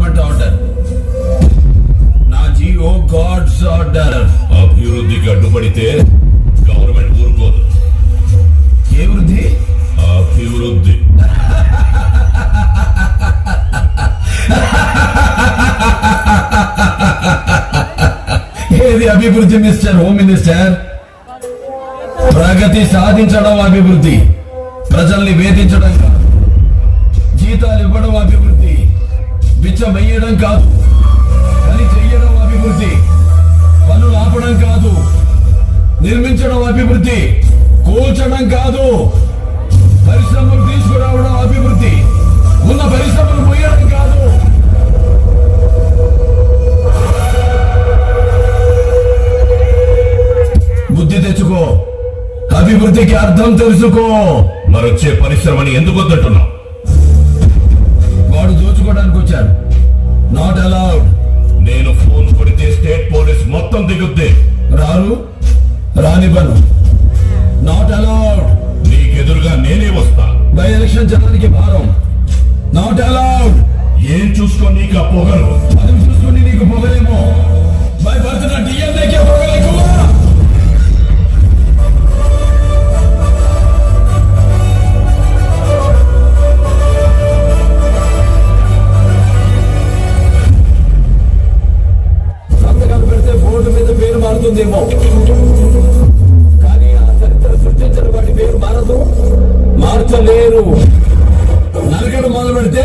Government order, నా Jio God's order. అభివృద్ధికి అడ్డుపడితే government ఊరుకోదు. ఏ వృద్ధి? అభివృద్ధి. ఏది అభివృద్ధి మిస్టర్ హోమ్ మినిస్టర్? ప్రగతి సాధించడం అభివృద్ధి, ప్రజల్ని వేధించడం కాదు. జీతాలు ఇవ్వడం అభివృద్ధి, బిచ్చం వేయడం కాదు. పని చెయ్యడం అభివృద్ధి, పనులు ఆపడం కాదు. నిర్మించడం అభివృద్ధి, కూల్చడం కాదు. పరిశ్రమలు తీసుకురావడం అభివృద్ధి, ఉన్న పరిశ్రమలు పోయడం కాదు. బుద్ధి తెచ్చుకో, అభివృద్ధికి అర్థం తెలుసుకో. మరొచ్చే పరిశ్రమని ఎందుకు వద్దంటున్నావు? వాడు దోచుకోవడానికి వచ్చాడు. Not allowed. నేను ఫోన్ కొడితే స్టేట్ పోలీస్ మొత్తం దిగుద్ది. రారు, రానివ్వను. Not allowed. నీకెదురుగా నేనే వస్తా. బై ఎలక్షన్ జనానికి భారం. Not allowed. ఏం చూసుకో నీకు ఆ పొగరు. అది చూసుకుని నీకు పొగలేమో. భయపడుతున్న డిఎన్ఏకే పొగలేకువ. సంతకాలు పెడితే బోర్డు మీద పేరు మారుతుందేమో, కానీ ఆ చరిత్ర సృష్టించిన వాటి పేరు మారదు, మార్చలేరు. నరకడం మొదలు పెడితే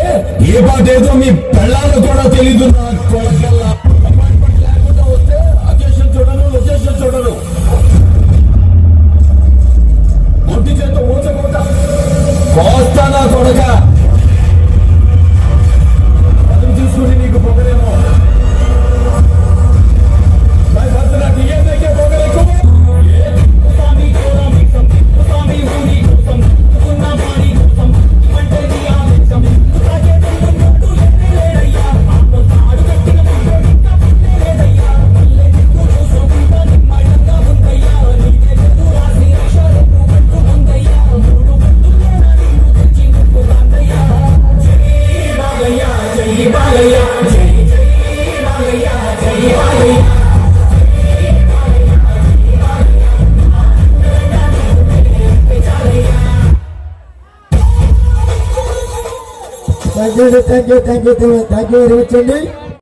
ఏ పాట ఏదో మీ పెళ్ళాలు కూడా తెలీదు. నా కొడకల్లా అపాయింట్మెంట్ లేకుండా వస్తే అకేషన్ చూడను, లొకేషన్ చూడను. ఒంటి చేత ఊచకోట కోస్తా నా కొడక. పదవి చూసుకుని నీకు పొగలేమో. భయపడుతున్న డిఎన్ఏకే పొగలేకు. Thank you very much, Andy.